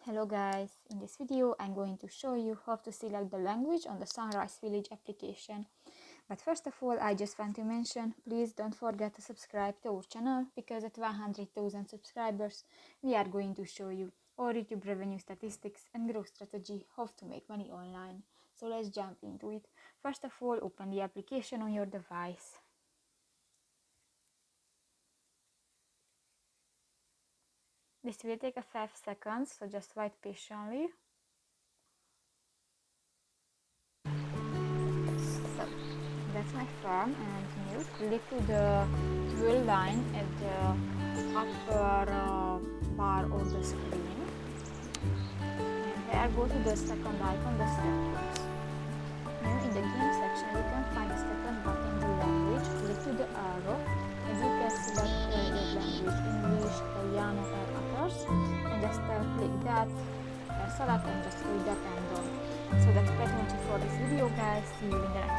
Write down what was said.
Hello guys, in this video I'm going to show you how to select the language on the Sunrise Village application. But first of all, I just want to mention, please don't forget to subscribe to our channel, because at 100,000 subscribers we are going to show you our YouTube revenue statistics and growth strategy, how to make money online. So let's jump into it. First of all, open the application on your device. This will take a 5 seconds, so just wait patiently. So that's my farm, and you click to the wheel line at the upper bar of the screen, and there go to the second icon, the settings. Now in the game section you can find the second button, the language. Click to the arrow and you can select your language, English, Italiano or others, and just click that, select and just click that and done. So that's pretty much it for this video guys. See you in the next